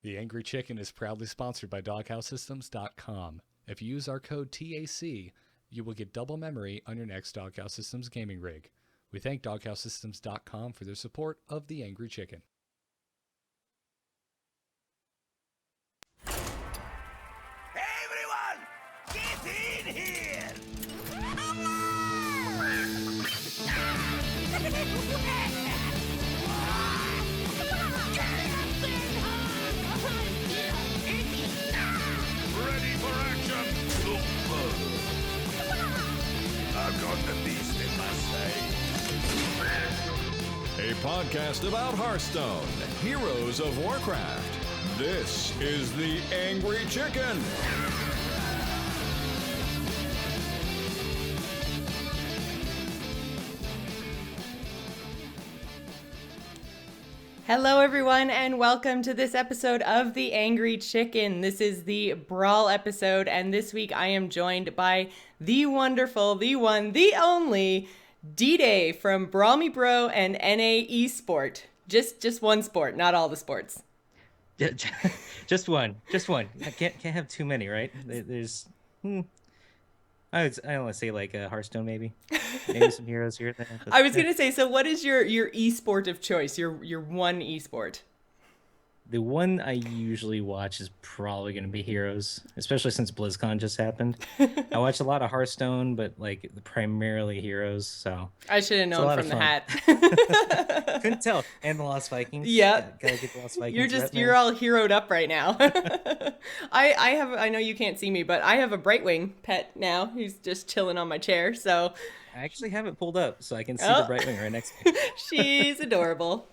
The Angry Chicken is proudly sponsored by DoghouseSystems.com. If you use our code TAC, you will get double memory on your next Doghouse Systems gaming rig. We thank DoghouseSystems.com for their support of The Angry Chicken. Hey everyone! Get in here! Ready for action! I've got the beast in my sight. A podcast about Hearthstone, Heroes of Warcraft. This is The Angry Chicken. Hello everyone and welcome to this episode of The Angry Chicken. This is the Brawl episode and this week I am joined by the wonderful, the one, the only D-Day from Brawl Me Bro and NA Esport. Just one sport, not all the sports. Just one. I can't have too many, right? There's I want to say like Hearthstone maybe some heroes here. There, I was gonna say, so what is your esport of choice? Your one esport? The one I usually watch is probably going to be Heroes, especially since BlizzCon just happened. I watch a lot of Hearthstone, but like primarily Heroes. So I should have known from the hat. Couldn't tell. And the Lost Vikings. Yeah, gotta get the Lost Vikings. You're all heroed up right now. I know you can't see me, but I have a Brightwing pet now. He's just chilling on my chair. So I actually have it pulled up so I can see the Brightwing right next to me. She's adorable.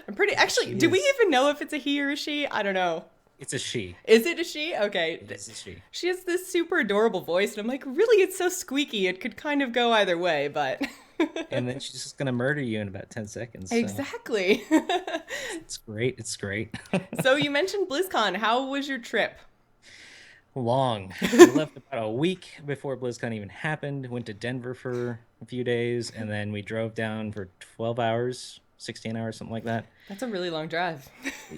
I'm pretty. Actually, do we even know if it's a he or a she? I don't know. It's a she. Is it a she? Okay. It is a she. She has this super adorable voice, and I'm like, really? It's so squeaky. It could kind of go either way, but. And then she's just gonna murder you in about 10 seconds. So. Exactly. It's great. So you mentioned BlizzCon. How was your trip? Long. We left about a week before BlizzCon even happened. Went to Denver for a few days, and then we drove down for 12 hours, 16 hours, something like that. That's a really long drive.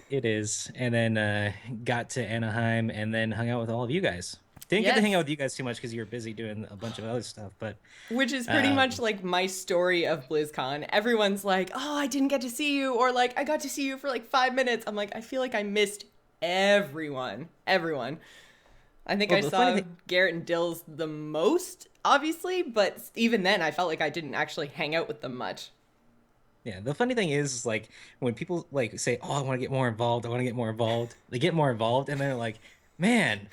It is. And then got to Anaheim and then hung out with all of you guys. Didn't get to hang out with you guys too much because you were busy doing a bunch of other stuff, but which is pretty much like my story of BlizzCon. Everyone's like, "Oh, I didn't get to see you," or like, "I got to see you for like 5 minutes." I'm like, I feel like I missed everyone. I think I saw Garrett and Dills the most, obviously, but even then, I felt like I didn't actually hang out with them much. Yeah, the funny thing is like when people like say, "Oh, I want to get more involved," they get more involved, and they're like, "Man,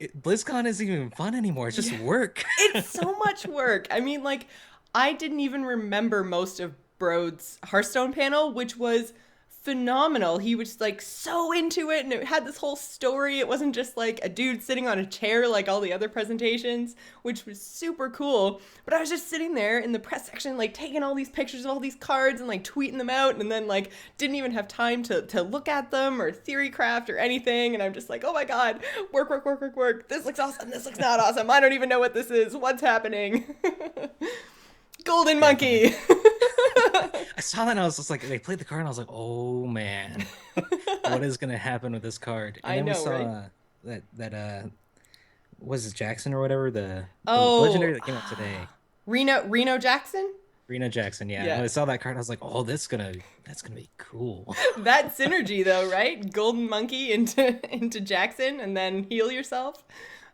BlizzCon isn't even fun anymore. It's just work." It's so much work. I mean, like, I didn't even remember most of Broad's Hearthstone panel, which was phenomenal. He was like so into it, and it had this whole story. It wasn't just like a dude sitting on a chair like all the other presentations, which was super cool. But I was just sitting there in the press section, like taking all these pictures of all these cards and like tweeting them out, and then like didn't even have time to look at them or theory craft or anything. And I'm just like, oh my god, work. This looks awesome. This looks not awesome. I don't even know what this is. What's happening? Golden monkey. I saw that and I was just like, they played the card and I was like, oh man, what is gonna happen with this card? And I know, we saw right? that was it Jackson or whatever the legendary that came out today. Reno Jackson. Reno Jackson, yeah. When I saw that card, I was like, oh, that's gonna be cool. That synergy though, right? Golden monkey into Jackson and then heal yourself.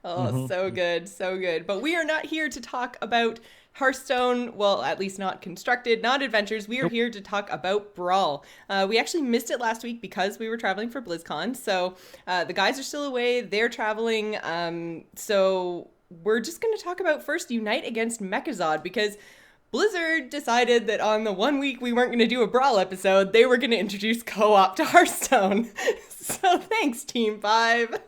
Oh, so good. But we are not here to talk about Hearthstone, well, at least not constructed, not adventures. We are here to talk about Brawl. We actually missed it last week because we were traveling for BlizzCon. So the guys are still away. They're traveling. So we're just going to talk about first Unite against Mechazod because Blizzard decided that on the 1 week we weren't going to do a Brawl episode, they were going to introduce co-op to Hearthstone. So thanks, Team 5.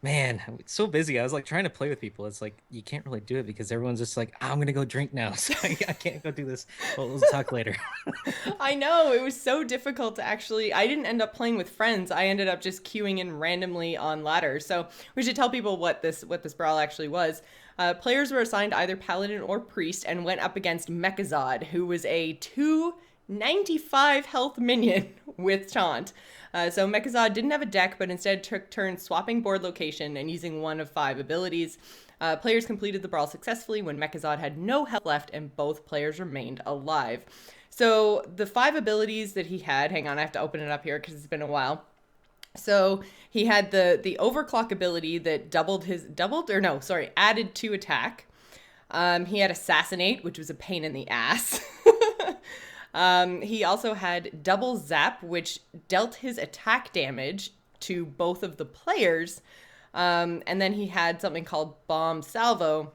Man, it's so busy. I was like trying to play with people. It's like you can't really do it because everyone's just like, I'm gonna go drink now, so I can't go do this. Well, we'll talk later. I know, it was so difficult to actually. I didn't end up playing with friends. I ended up just queuing in randomly on ladder. So we should tell people what this brawl actually was. Players were assigned either paladin or priest and went up against Mechazod, who was a 2 95 health minion with Taunt. So Mechazod didn't have a deck, but instead took turns swapping board location and using one of 5 abilities. Players completed the brawl successfully when Mechazod had no health left and both players remained alive. So the 5 abilities that he had, hang on, I have to open it up here because it's been a while. So he had the overclock ability that added 2 attack. He had assassinate, which was a pain in the ass. He also had double zap, which dealt his attack damage to both of the players. And then he had something called bomb salvo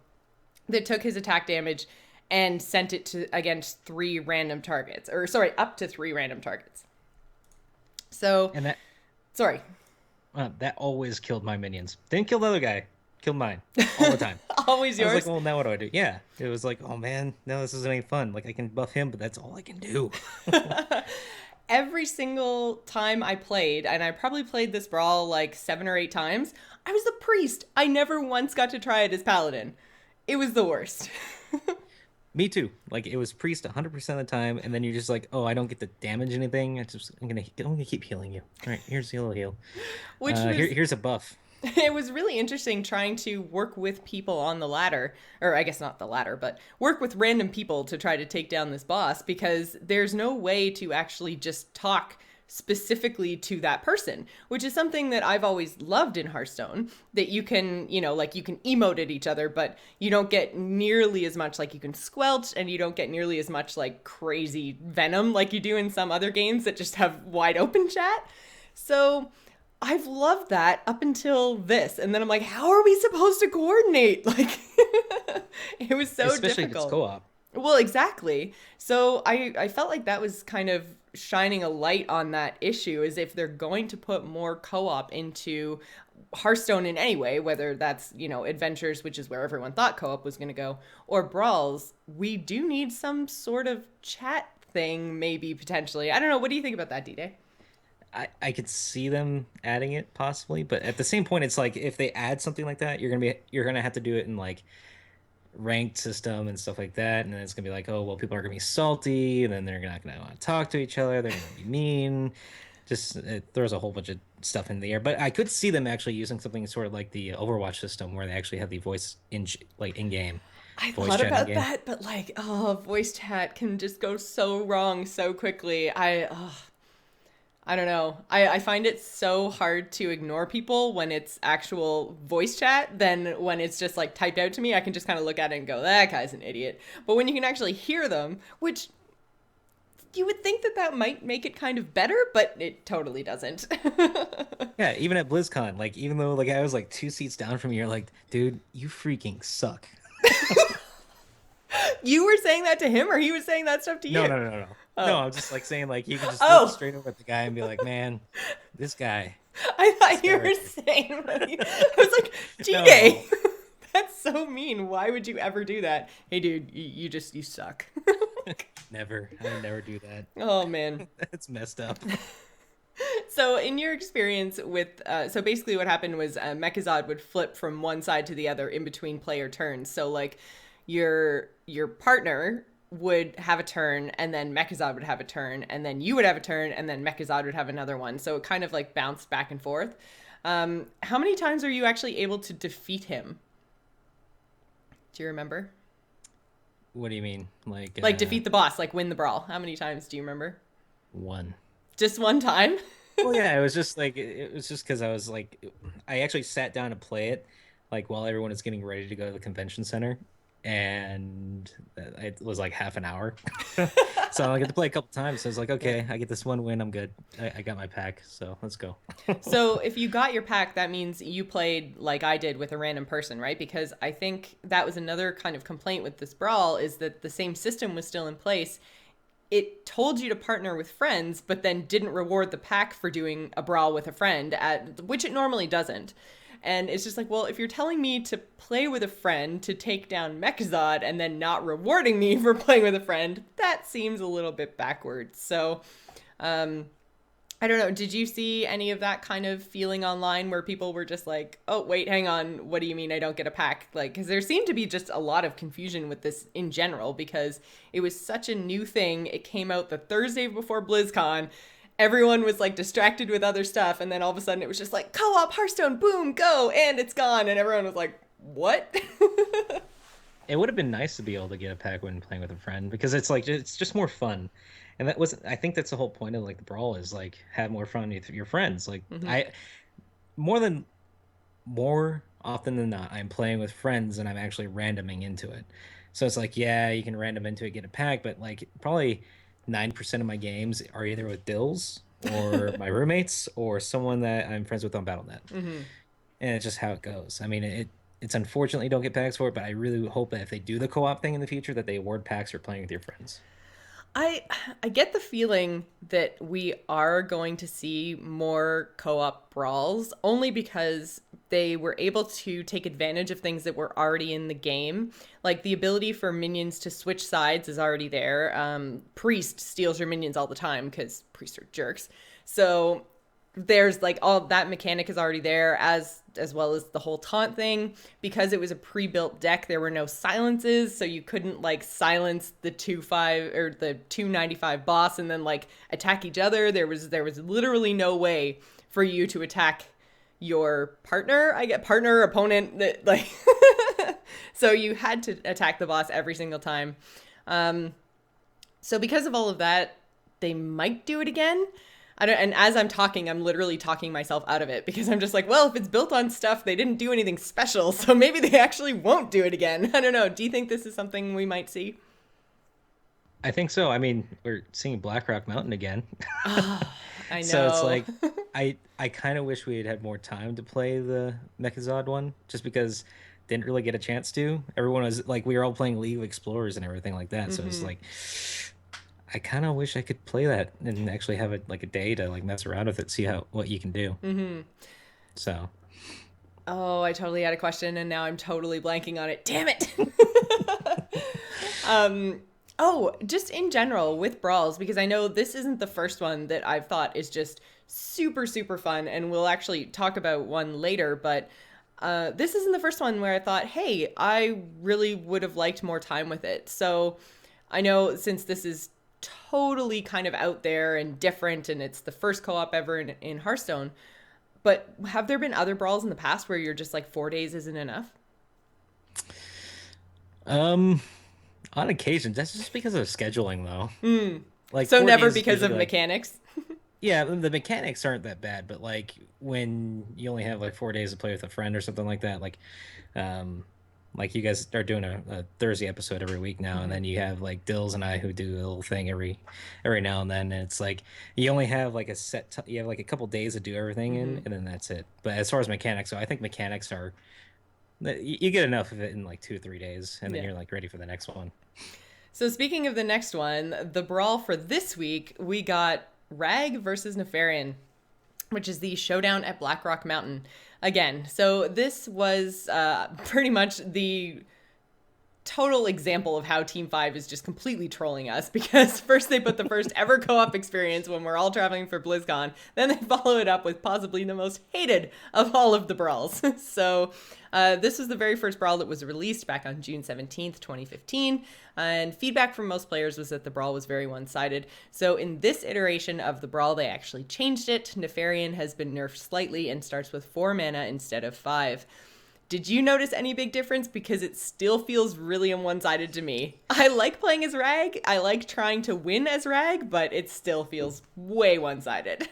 that took his attack damage and sent it to against 3 random targets, up to 3 random targets. So, And that sorry. that always killed my minions. Didn't kill the other guy. Killed mine all the time. Always yours. I was like, well, now what do I do? Yeah. It was like, oh man, no, this isn't any fun. Like I can buff him, but that's all I can do. Every single time I played, and I probably played this brawl like 7 or 8 times, I was the priest. I never once got to try it as paladin. It was the worst. Me too. Like it was priest 100% of the time, and then you're just like, oh, I don't get to damage anything. I'm gonna keep healing you. All right, here's a little heal. Here's a buff. It was really interesting trying to work with people on the ladder, or I guess not the ladder, but work with random people to try to take down this boss, because there's no way to actually just talk specifically to that person, which is something that I've always loved in Hearthstone, that you can, you can emote at each other, but you don't get nearly as much, like you can squelch, and you don't get nearly as much like crazy venom like you do in some other games that just have wide open chat. So I've loved that up until this. And then I'm like, how are we supposed to coordinate? Like, it was so Especially difficult. if it's co-op. Well, exactly. So I felt like that was kind of shining a light on that issue, is if they're going to put more co-op into Hearthstone in any way, whether that's, adventures, which is where everyone thought co-op was going to go, or brawls, we do need some sort of chat thing, maybe potentially. I don't know. What do you think about that, D-Day? I could see them adding it possibly, but at the same point, it's like if they add something like that, you're gonna have to do it in like ranked system and stuff like that, and then it's gonna be like, oh well, people are gonna be salty, and then they're not gonna want to talk to each other, they're gonna be mean. Just it throws a whole bunch of stuff in the air. But I could see them actually using something sort of like the Overwatch system, where they actually have the voice in game. I thought about that, but voice chat can just go so wrong so quickly. I don't know. I find it so hard to ignore people when it's actual voice chat than when it's just like typed out to me. I can just kind of look at it and go, that guy's an idiot. But when you can actually hear them, which you would think that might make it kind of better, but it totally doesn't. Yeah, even at BlizzCon, like even though like I was like 2 seats down from you, you're like, dude, you freaking suck. You were saying that to him, or he was saying that stuff to you? No. Oh. No, I'm just like saying like you can just look straight over at the guy and be like, man, this guy. I thought you were saying that. I was like, D-Day, no. That's so mean. Why would you ever do that? Hey, dude, you suck. Never. I would never do that. Oh, man. That's messed up. So in your experience with, so basically what happened was Mechazod would flip from one side to the other in between player turns. So like your partner would have a turn, and then Mechazod would have a turn, and then you would have a turn, and then Mechazod would have another one. So it kind of like bounced back and forth. How many times are you actually able to defeat him? Do you remember? What do you mean? Like defeat the boss, like win the brawl. How many times do you remember? 1. Just one time? Well, yeah, it was just because I was like, I actually sat down to play it like while everyone was getting ready to go to the convention center, and it was like half an hour. So I get to play a couple times. So I was like, okay, I get this one win, I'm good. I got my pack, so let's go. So if you got your pack, that means you played like I did with a random person, right? Because I think that was another kind of complaint with this brawl, is that the same system was still in place. It told you to partner with friends, but then didn't reward the pack for doing a brawl with a friend, which it normally doesn't. And it's just like, well, if you're telling me to play with a friend to take down Mechazod and then not rewarding me for playing with a friend, that seems a little bit backwards. So I don't know. Did you see any of that kind of feeling online where people were just like, oh, wait, hang on. What do you mean I don't get a pack? Like, because there seemed to be just a lot of confusion with this in general because it was such a new thing. It came out the Thursday before BlizzCon. Everyone was like distracted with other stuff. And then all of a sudden it was just like co-op Hearthstone, boom, go. And it's gone. And everyone was like, what? It would have been nice to be able to get a pack when playing with a friend because it's like it's just more fun. And that was I think that's the whole point of like the Brawl is like have more fun with your friends. Like I more often than not I'm playing with friends and I'm actually randoming into it. So it's like yeah, you can random into it, get a pack, but like probably 9% of my games are either with Dills or my roommates or someone that I'm friends with on Battle.net. And it's just how it goes. I mean, it's unfortunately you don't get packs for it, but I really hope that if they do the co-op thing in the future, that they award packs for playing with your friends. I get the feeling that we are going to see more co-op brawls only because they were able to take advantage of things that were already in the game. Like the ability for minions to switch sides is already there. Priest steals your minions all the time because priests are jerks. So there's like all that mechanic is already there as well as the whole taunt thing. Because it was a pre-built deck, there were no silences, so you couldn't like silence the 2-5 or the 295 boss and then like attack each other. There was literally no way for you to attack your partner, opponent that like so you had to attack the boss every single time. So because of all of that, they might do it again. And as I'm talking, I'm literally talking myself out of it because I'm just like, well, if it's built on stuff, they didn't do anything special, so maybe they actually won't do it again. I don't know. Do you think this is something we might see? I think so. I mean, we're seeing Blackrock Mountain again. Oh, I know. So it's like I kind of wish we had had more time to play the Mechazod one, just because didn't really get a chance to. Everyone was like, we were all playing League of Explorers and everything like that. So it's like, I kind of wish I could play that and actually have a day to like mess around with it, see what you can do. So. Oh, I totally had a question and now I'm totally blanking on it. Damn it. Oh, just in general with brawls, because I know this isn't the first one that I've thought is just super, super fun. And we'll actually talk about one later, but this isn't the first one where I thought, hey, I really would have liked more time with it. So I know since this is totally kind of out there and different and it's the first co-op ever in Hearthstone, but have there been other brawls in the past where you're just like 4 days isn't enough? On occasion. That's just because of scheduling though. Like so 4 never days because of usually, like, mechanics. yeah, the mechanics aren't that bad, but like when you only have like 4 days to play with a friend or something like that, like you guys are doing a Thursday episode every week now, and then you have like Dills and I who do a little thing every now and then, and it's like you only have like you have like a couple days to do everything in, and then that's it. But as far as mechanics, so I think mechanics are you get enough of it in like 2 or 3 days, and then you're like ready for the next one. So speaking of the next one, the brawl for this week, we got Rag versus Nefarian, which is the showdown at Blackrock Mountain. Again, so this was pretty much the total example of how Team 5 is just completely trolling us, because first they put the first ever co-op experience when we're all traveling for BlizzCon, then they follow it up with possibly the most hated of all of the brawls. So this was the very first brawl that was released back on June 17th, 2015, and feedback from most players was that the brawl was very one-sided. So in this iteration of the brawl, they actually changed it. Nefarian has been nerfed slightly and starts with 4 mana instead of 5. Did you notice any big difference? Because it still feels really one-sided to me. I like playing as Rag. I like trying to win as Rag, but it still feels way one-sided.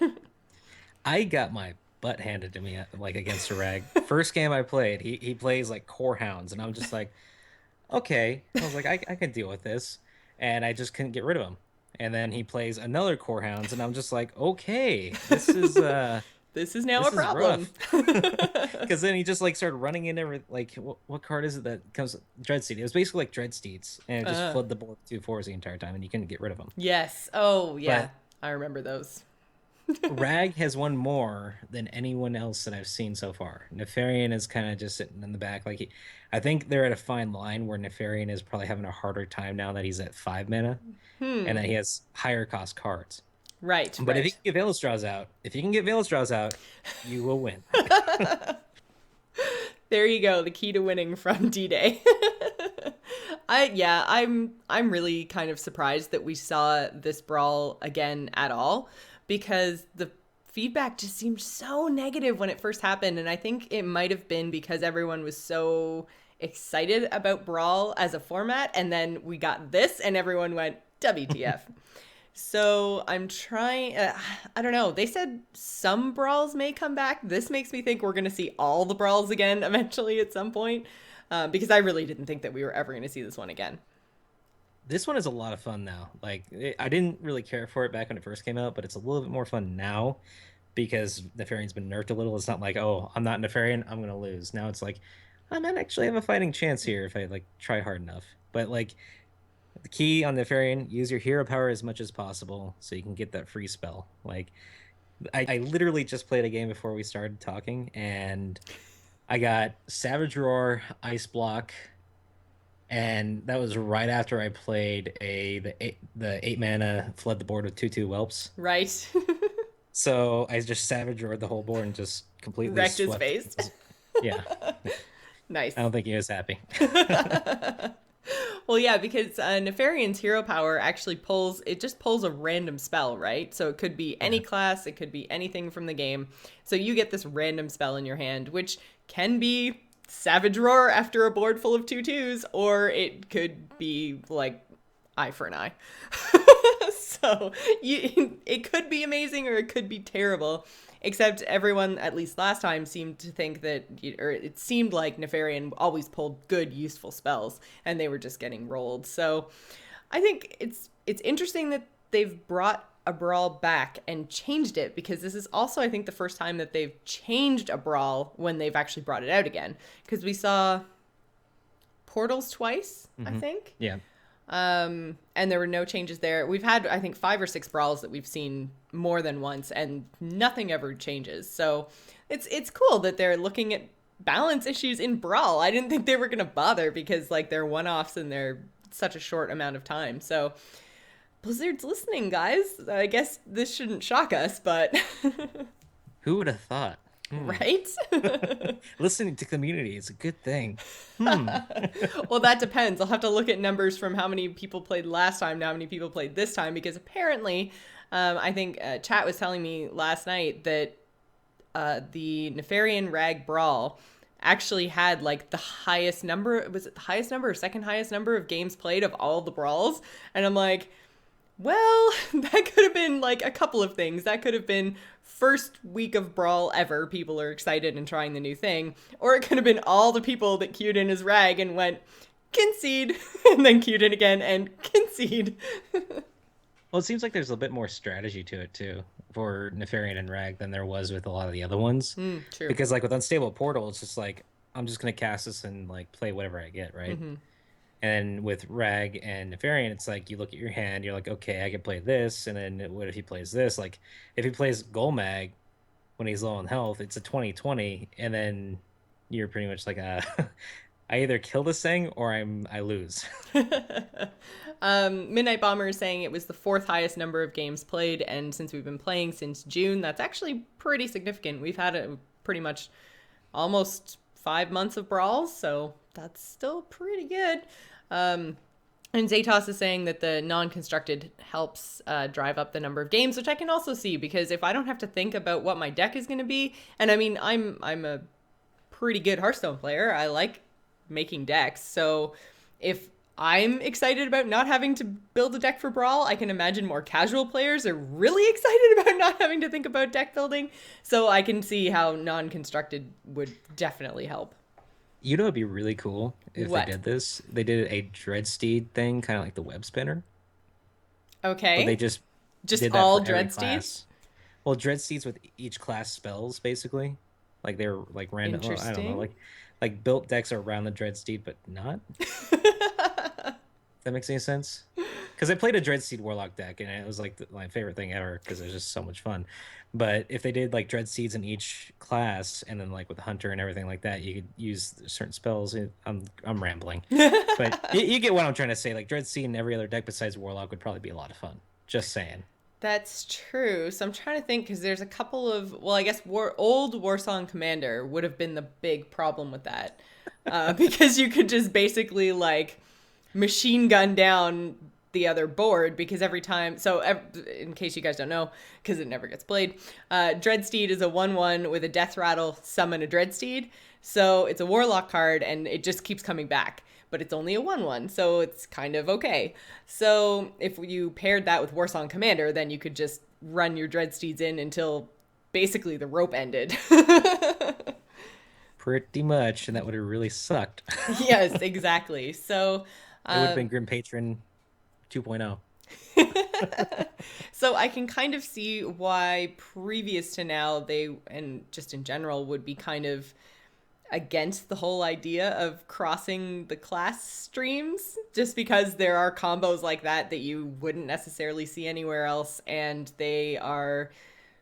I got my butt handed to me like against a Rag. First game I played, he plays like Core Hounds, and I'm just like, okay. I was like, I can deal with this, and I just couldn't get rid of him. And then he plays another Core Hounds, and I'm just like, okay, this is this is now a problem. Because then he just like started running in every like what card is it that comes Dreadsteed? It was basically like Dreadsteeds, and it just flooded the board with 2/4s the entire time, and you couldn't get rid of them. Yes. Oh yeah, I remember those. Rag has won more than anyone else that I've seen so far. Nefarian is kind of just sitting in the back. Like I think they're at a fine line where Nefarian is probably having a harder time now that he's at 5 mana, and that he has higher cost cards. Right. But right. if you can get Veilstraws out, you will win. There you go, the key to winning from D-Day. I'm really kind of surprised that we saw this Brawl again at all, because the feedback just seemed so negative when it first happened, and I think it might have been because everyone was so excited about Brawl as a format, and then we got this and everyone went WTF. So I'm trying, I don't know. They said some brawls may come back. This makes me think we're going to see all the brawls again eventually at some point, because I really didn't think that we were ever going to see this one again. This one is a lot of fun now. Like, I didn't really care for it back when it first came out, but it's a little bit more fun now because Nefarian's been nerfed a little. It's not like, oh, I'm not Nefarian, I'm going to lose. Now it's like, I might actually have a fighting chance here if I like try hard enough. But like, the key on Nefarian, use your hero power as much as possible so you can get that free spell. Like, I literally just played a game before we started talking, and I got Savage Roar, Ice Block, and that was right after I played the 8 mana flood the board with 2/2 whelps. Right. So I just Savage Roared the whole board and just completely Wrecked his swept. face. Yeah. Nice. I don't think he was happy. Well, yeah, because Nefarian's hero power actually pulls a random spell, right? So it could be any class, it could be anything from the game. So you get this random spell in your hand, which can be Savage Roar after a board full of 2/2s, or it could be like eye for an eye. So it could be amazing or it could be terrible. Except everyone, at least last time, seemed to think that, or it seemed like Nefarian always pulled good, useful spells, and they were just getting rolled. So I think it's interesting that they've brought a Brawl back and changed it, because this is also, I think, the first time that they've changed a Brawl when they've actually brought it out again. Because we saw Portals twice, I think. Yeah. And there were no changes there. We've had, I think, 5 or 6 brawls that we've seen more than once, and nothing ever changes. So it's cool that they're looking at balance issues in Brawl. I didn't think they were gonna bother, because like they're one-offs and they're such a short amount of time. So Blizzard's listening, guys. I guess this shouldn't shock us, but Who would have thought? right? Listening to community is a good thing. Well, that depends. I'll have to look at numbers from how many people played last time to how many people played this time, because apparently, I think chat was telling me last night that the Nefarian Rag Brawl actually had like the highest number. Was it the highest number or second highest number of games played of all the brawls? And I'm like, well, that could have been like a couple of things. That could have been first week of Brawl ever. People are excited and trying the new thing. Or it could have been all the people that queued in as Rag and went, concede, and then queued in again and concede. Well, it seems like there's a bit more strategy to it, too, for Nefarian and Rag than there was with a lot of the other ones. True. Because, like, with Unstable Portal, it's just like, I'm just going to cast this and, like, play whatever I get, right? Mm-hmm. And with Rag and Nefarian, it's like you look at your hand, you're like, okay, I can play this, and then what if he plays this? Like, if he plays Golmag when he's low on health, it's a 20/20, and then you're pretty much like, I either kill this thing or I lose. Midnight Bomber is saying it was the 4th highest number of games played, and since we've been playing since June, that's actually pretty significant. We've had a pretty much almost 5 months of brawls, so that's still pretty good. And Zatos is saying that the non-constructed helps drive up the number of games, which I can also see, because if I don't have to think about what my deck is going to be, and I mean, I'm a pretty good Hearthstone player. I like making decks, so if I'm excited about not having to build a deck for Brawl, I can imagine more casual players are really excited about not having to think about deck building. So I can see how non-constructed would definitely help. You know, it'd be really cool if What? they did this. They did a Dreadsteed thing, kind of like the Web Spinner. Okay. But they just did that all for every Dreadsteeds? class. Well, Dreadsteeds with each class spells, basically. Like they're like random. Well, I don't Interesting. know, like built decks are around the Dreadsteed, but not. That makes any sense? Because I played a Dreadsteed Warlock deck, and it was like my favorite thing ever because it was just so much fun. But if they did like Dreadsteeds in each class, and then like with the Hunter and everything like that, you could use certain spells. I'm rambling, but you get what I'm trying to say. Like Dreadseed in every other deck besides Warlock would probably be a lot of fun. Just saying. That's true. So I'm trying to think because there's a couple of, well, I guess old Warsong Commander would have been the big problem with that. Because you could just basically like machine gun down the other board because every time, in case you guys don't know, because it never gets played, Dreadsteed is a 1/1 with a Death Rattle, summon a Dreadsteed. So it's a Warlock card and it just keeps coming back. But it's only a 1/1, so it's kind of okay. So if you paired that with Warsong Commander, then you could just run your Dreadsteeds in until basically the rope ended. Pretty much, and that would have really sucked. Yes, exactly. So It would have been Grim Patron 2.0. so I can kind of see why previous to now and just in general, would be kind of against the whole idea of crossing the class streams, just because there are combos like that you wouldn't necessarily see anywhere else, and they are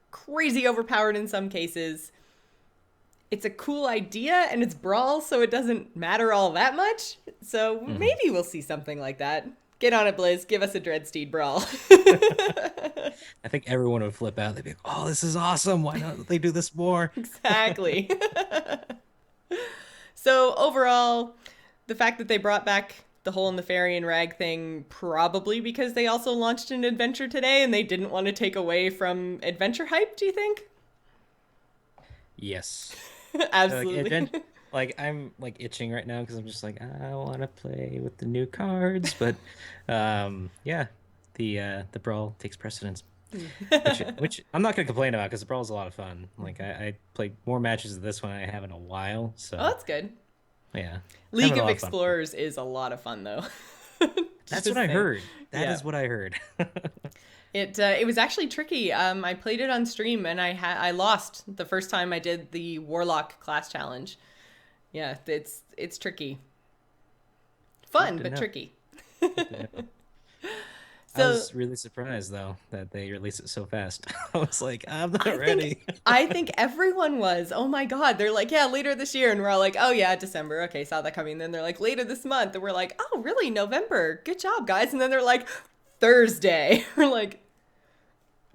crazy overpowered in some cases. It's a cool idea, and it's Brawl, so it doesn't matter all that much. So maybe we'll see something like that. Get on it, Blizz. Give us a Dreadsteed Brawl. I think everyone would flip out. They'd be like, "Oh, this is awesome! Why don't they do this more?" Exactly. So overall, the fact that they brought back the Hole in the Fairy and Rag thing, probably because they also launched an adventure today and they didn't want to take away from adventure hype, do you think? Yes. Absolutely. I'm like itching right now because I'm just like, I want to play with the new cards, but yeah, the Brawl takes precedence. which I'm not gonna complain about because the Brawl is a lot of fun. Like I played more matches of this one than I have in a while. So Oh, that's good. yeah, League of Explorers is a lot of fun though. That's what I heard. That is what I heard. It was actually tricky. I played it on stream and I lost the first time I did the Warlock class challenge. Yeah, it's tricky. Fun but tricky. I was really surprised though that they released it so fast. I was like, I'm not ready. I think everyone was. Oh my god. They're like, yeah, later this year. And we're all like, oh yeah, December. Okay, saw that coming. And then they're like, later this month. And we're like, oh really, November. Good job, guys. And then they're like, Thursday. We're like,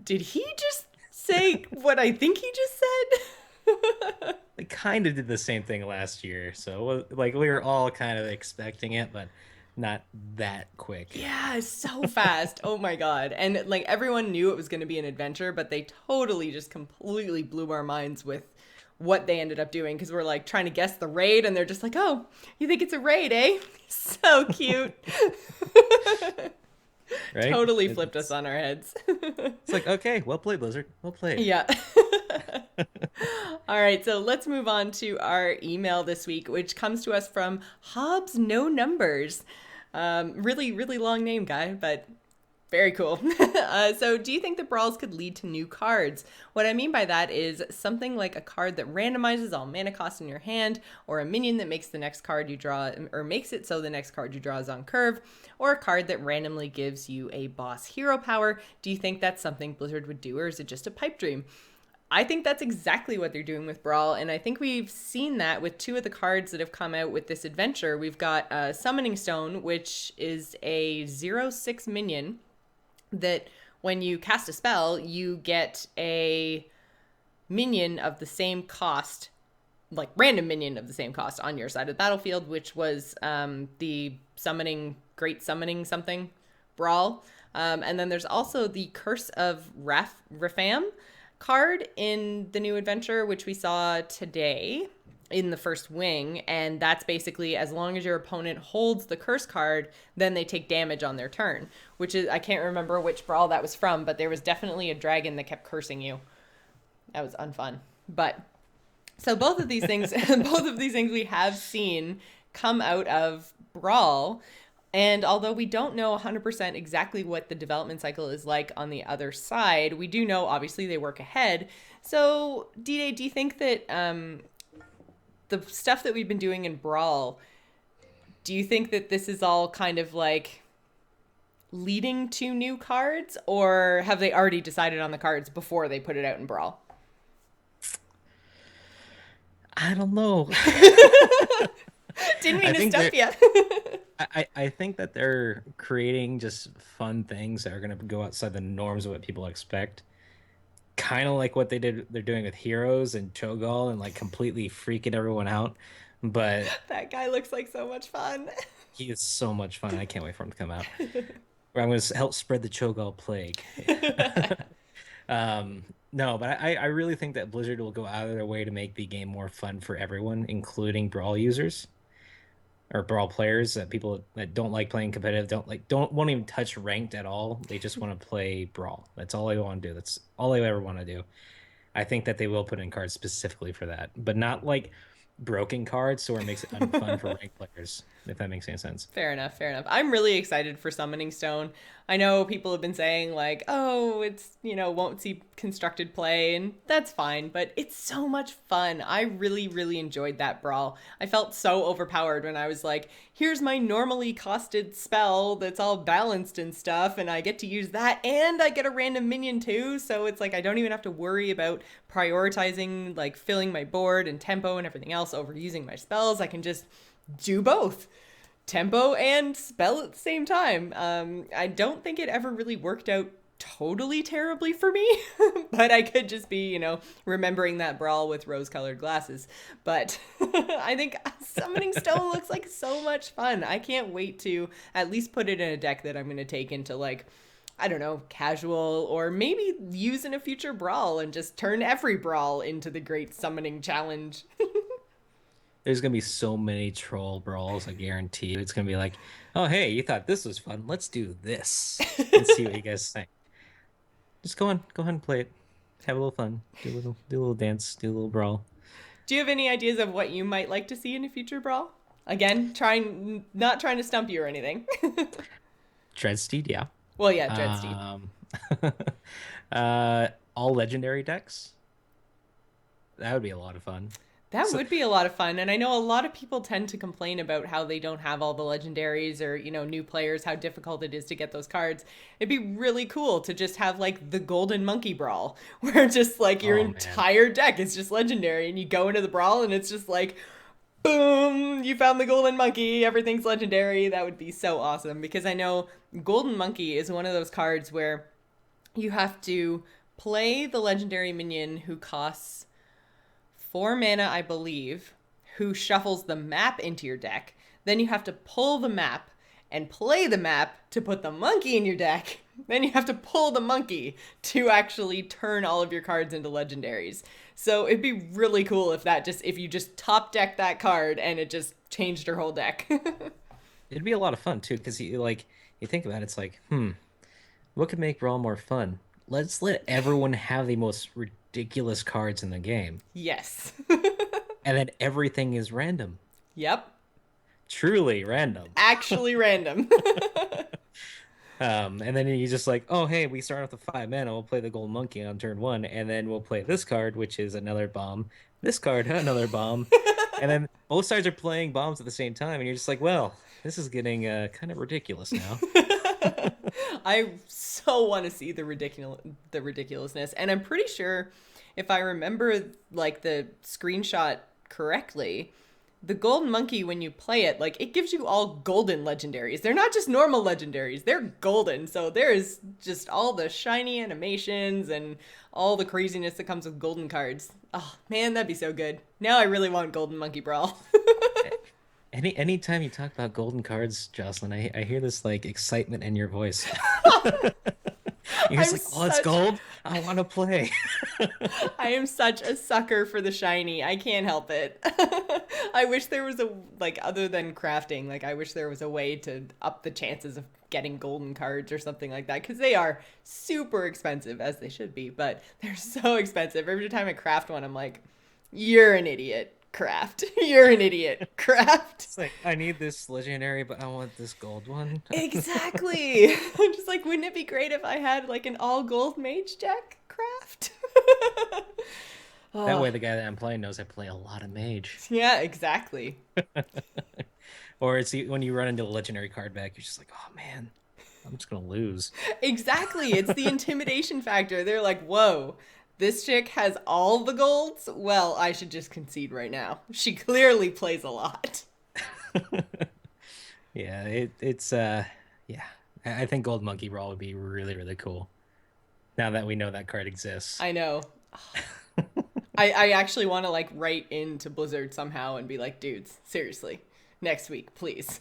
did he just say what I think he just said? They kind of did the same thing last year. So like we were all kind of expecting it, but not that quick. Yeah, so fast. Oh my god. And like everyone knew it was going to be an adventure, but they totally just completely blew our minds with what they ended up doing, because we're like trying to guess the raid and they're just like, oh, you think it's a raid, eh? So cute. Right? Totally flipped us on our heads. It's like, okay, well played, Blizzard. Well played. Yeah. All right, so let's move on to our email this week, which comes to us from Hobbs No Numbers. Really, really long name, guy, but very cool. So do you think that brawls could lead to new cards? What I mean by that is something like a card that randomizes all mana cost in your hand, or a minion that makes the next card you draw, or makes it so the next card you draw is on curve, or a card that randomly gives you a boss hero power. Do you think that's something Blizzard would do, or is it just a pipe dream? I think that's exactly what they're doing with Brawl, and I think we've seen that with two of the cards that have come out with this adventure. We've got Summoning Stone, which is a 0/6 minion that when you cast a spell, you get a minion of the same cost, like random minion of the same cost on your side of the battlefield, which was the Great Summoning something Brawl. And then there's also the Curse of Rafam card in the new adventure, which we saw today in the first wing, and that's basically as long as your opponent holds the curse card, then they take damage on their turn, which is, I can't remember which Brawl that was from, but there was definitely a dragon that kept cursing you. That was unfun. But so both of these things we have seen come out of Brawl. And although we don't know 100% exactly what the development cycle is like on the other side, we do know, obviously, they work ahead. So, DDay, do you think that the stuff that we've been doing in Brawl, do you think that this is all kind of like leading to new cards? Or have they already decided on the cards before they put it out in Brawl? I don't know. Didn't I mean to think stump you. I think that they're creating just fun things that are going to go outside the norms of what people expect. Kind of like what they're doing with Heroes and Cho'Gall and like completely freaking everyone out. But That guy looks like so much fun. he is so much fun. I can't wait for him to come out. Or I'm going to help spread the Cho'Gall plague. No, but I really think that Blizzard will go out of their way to make the game more fun for everyone, including Brawl users or Brawl players, that people that don't like playing competitive, won't even touch ranked at all. They just want to play Brawl. That's all they want to do. That's all they ever want to do. I think that they will put in cards specifically for that, but not like broken cards, so it makes it unfun for ranked players, if that makes any sense. Fair enough, fair enough. I'm really excited for Summoning Stone. I know people have been saying like, oh, it's, won't see constructed play, and that's fine, but it's so much fun. I really, really enjoyed that Brawl. I felt so overpowered when I was like, here's my normally costed spell that's all balanced and stuff, and I get to use that, and I get a random minion too, so it's like I don't even have to worry about prioritizing, like, filling my board and tempo and everything else over using my spells. I can just do both. Tempo and spell at the same time. I don't think it ever really worked out totally terribly for me, but I could just be, remembering that Brawl with rose-colored glasses. But I think Summoning Stone looks like so much fun. I can't wait to at least put it in a deck that I'm going to take into, like, I don't know, casual, or maybe use in a future Brawl and just turn every Brawl into the Great Summoning Challenge. There's gonna be so many troll brawls, I guarantee you. It's gonna be like, oh hey, you thought this was fun? Let's do this and see what you guys think. Just go ahead and play it. Have a little fun. Do a little dance. Do a little brawl. Do you have any ideas of what you might like to see in a future Brawl? Again, not trying to stump you or anything. Dreadsteed, yeah. Well, yeah, Dreadsteed. All legendary decks. That would be a lot of fun. That would be a lot of fun. And I know a lot of people tend to complain about how they don't have all the legendaries or, new players, how difficult it is to get those cards. It'd be really cool to just have like the Golden Monkey Brawl, where just like your entire deck is just legendary, and you go into the Brawl and it's just like, boom, you found the Golden Monkey, everything's legendary. That would be so awesome, because I know Golden Monkey is one of those cards where you have to play the legendary minion who costs 4 mana, I believe, who shuffles the map into your deck. Then you have to pull the map and play the map to put the monkey in your deck. Then you have to pull the monkey to actually turn all of your cards into legendaries. So it'd be really cool if you just top deck that card and it just changed your whole deck. It'd be a lot of fun too, because you think about it, it's like, what could make Brawl more fun? Let's let everyone have the most ridiculous cards in the game. Yes. And then everything is random. Yep. Truly random. Actually random. And then you just like, oh, hey, we start off with 5 mana. We'll play the Gold Monkey on turn 1, and then we'll play this card, which is another bomb. This card, another bomb. And then both sides are playing bombs at the same time, and you're just like, well, this is getting kind of ridiculous now. I so want to see the ridiculousness, and I'm pretty sure, if I remember like the screenshot correctly, the Golden Monkey, when you play it, like, it gives you all golden legendaries. They're not just normal legendaries, they're golden. So there's just all the shiny animations and all the craziness that comes with golden cards. Oh man, that'd be so good. Now I really want Golden Monkey Brawl. Anytime you talk about golden cards, Jocelyn, I hear this like excitement in your voice. You're just like, oh, it's gold. I want to play. I am such a sucker for the shiny. I can't help it. I wish there was other than crafting, like, I wish there was a way to up the chances of getting golden cards or something like that, because they are super expensive, as they should be, but they're so expensive. Every time I craft one, I'm like, you're an idiot. Craft. You're an idiot. Craft. It's like, I need this legendary, but I want this gold one. Exactly. I'm just like, wouldn't it be great if I had like an all gold mage deck? Craft. That way the guy that I'm playing knows I play a lot of mage. Yeah, exactly. Or it's when you run into a legendary card back, you're just like, oh man, I'm just gonna lose. Exactly. It's the intimidation factor. They're like, whoa, this chick has all the golds? Well, I should just concede right now. She clearly plays a lot. Yeah, it's yeah. I think Gold Monkey Brawl would be really, really cool. Now that we know that card exists. I know. I actually want to like write into Blizzard somehow and be like, dudes, seriously, next week, please.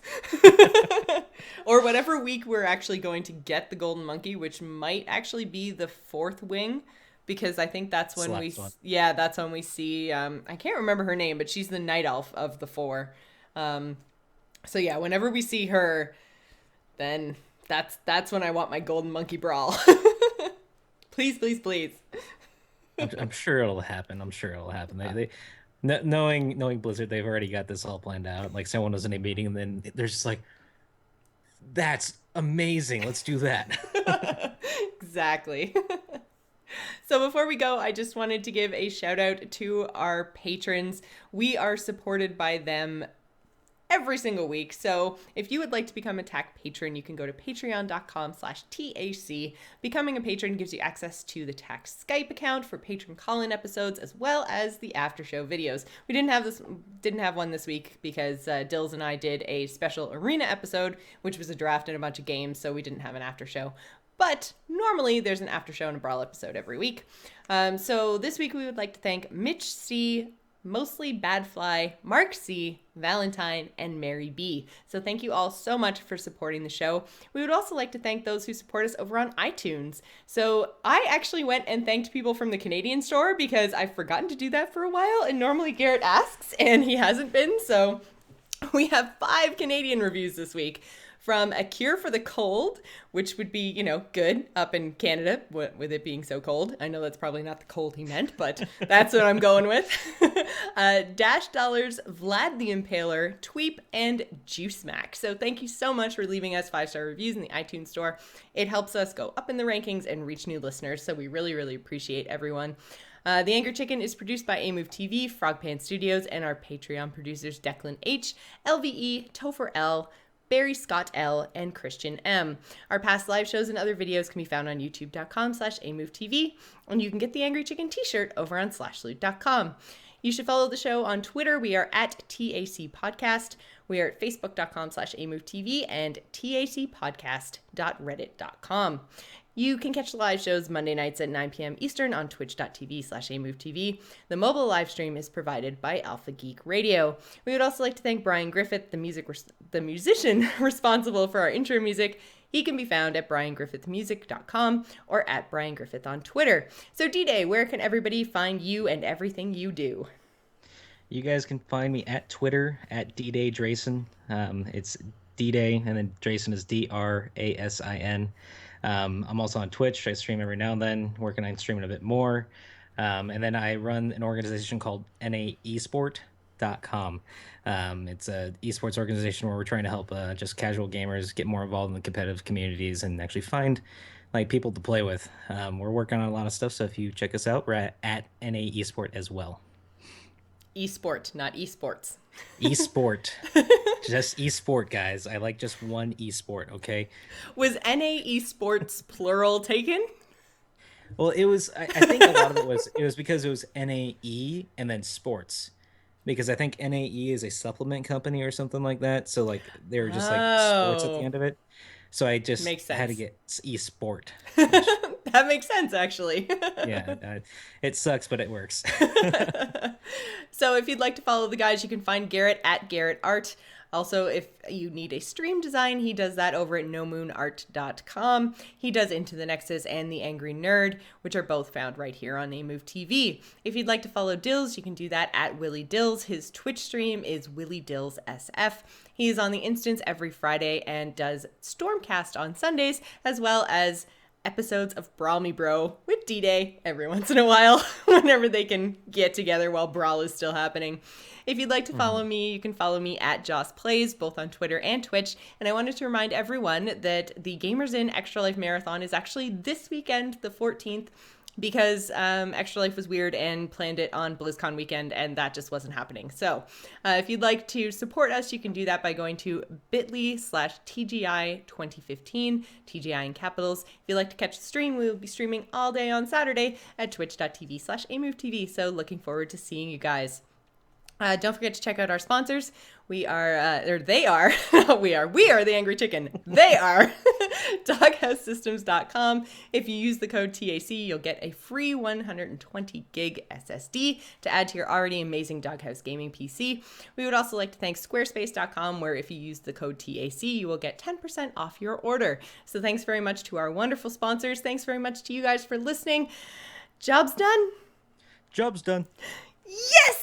Or whatever week we're actually going to get the Golden Monkey, which might actually be the fourth wing, because I think that's when that's when we see, I can't remember her name, but she's the night elf of the four. So yeah, whenever we see her, then that's when I want my Golden Monkey Brawl. Please, please, please. I'm sure it'll happen. I'm sure it'll happen. Knowing Blizzard, they've already got this all planned out. Like someone was in a meeting, and then they're just like, "That's amazing. Let's do that." Exactly. So before we go, I just wanted to give a shout out to our patrons. We are supported by them every single week. So if you would like to become a TAC patron, you can go to patreon.com/TAC. Becoming a patron gives you access to the TAC Skype account for patron call-in episodes, as well as the after show videos. We didn't have one this week because Dills and I did a special arena episode, which was a draft and a bunch of games, so we didn't have an after show. But normally there's an after show and a Brawl episode every week. So this week we would like to thank Mitch C., Mostly Badfly, Mark C., Valentine, and Mary B. So thank you all so much for supporting the show. We would also like to thank those who support us over on iTunes. So I actually went and thanked people from the Canadian store because I've forgotten to do that for a while, and normally Garrett asks and he hasn't been. So we have 5 Canadian reviews this week. From A Cure for the Cold, which would be, good up in Canada with it being so cold. I know that's probably not the cold he meant, but that's what I'm going with. Dash Dollars, Vlad the Impaler, Tweep, and Juice Mac. So thank you so much for leaving us 5-star reviews in the iTunes store. It helps us go up in the rankings and reach new listeners, so we really, really appreciate everyone. The Angry Chicken is produced by AMove TV, Frogpan Studios, and our Patreon producers Declan H, LVE, Topher L, Barry Scott L, and Christian M. Our past live shows and other videos can be found on youtube.com/AMoveTV, and you can get the Angry Chicken t-shirt over on slashloot.com. You should follow the show on Twitter. We are at TAC Podcast. We are at facebook.com/AMoveTV and tacpodcast.reddit.com. You can catch the live shows Monday nights at 9 p.m. Eastern on twitch.tv/AMoveTV. The mobile live stream is provided by Alpha Geek Radio. We would also like to thank Brian Griffith, the musician responsible for our intro music. He can be found at briangriffithmusic.com or at Brian Griffith on Twitter. So D-Day, where can everybody find you and everything you do? You guys can find me at Twitter at DDayDrasin. It's D-Day, and then Drasin is DRASIN. I'm also on Twitch. I stream every now and then, working on streaming a bit more. And then I run an organization called naesport.com. It's a esports organization where we're trying to help just casual gamers get more involved in the competitive communities and actually find people to play with. We're working on a lot of stuff, so if you check us out, we're at naesport as well. Esport, not esports. Esport. Just esport, guys. I like just one esport, okay? Was NA esports plural taken? Well, it was, I think a lot of it was because it was NAE and then sports. Because I think NAE is a supplement company or something like that. So they were just sports at the end of it. So I just had to get esport. That makes sense, actually. Yeah, it sucks, but it works. So if you'd like to follow the guys, you can find Garrett at Garrett Art. Also, if you need a stream design, he does that over at nomoonart.com. He does Into the Nexus and The Angry Nerd, which are both found right here on AMove TV. If you'd like to follow Dills, you can do that at Willie Dills. His Twitch stream is Willie Dills SF. He is on the Instance every Friday and does Stormcast on Sundays, as well as episodes of Brawl Me Bro with D-Day every once in a while, whenever they can get together while Brawl is still happening. If you'd like to follow me, you can follow me at Joce Plays, both on Twitter and Twitch. And I wanted to remind everyone that the Gamers In Extra Life Marathon is actually this weekend, the 14th, because Extra Life was weird and planned it on BlizzCon weekend, and that just wasn't happening. So if you'd like to support us, you can do that by going to bit.ly/TGI2015, TGI in capitals. If you'd like to catch the stream, we will be streaming all day on Saturday at twitch.tv/AMoveTV. So looking forward to seeing you guys. Don't forget to check out our sponsors. We are, or they are, not we are the Angry Chicken. They are DoghouseSystems.com. If you use the code TAC, you'll get a free 120 gig SSD to add to your already amazing Doghouse gaming PC. We would also like to thank Squarespace.com, where if you use the code TAC, you will get 10% off your order. So thanks very much to our wonderful sponsors. Thanks very much to you guys for listening. Job's done. Job's done. Yes!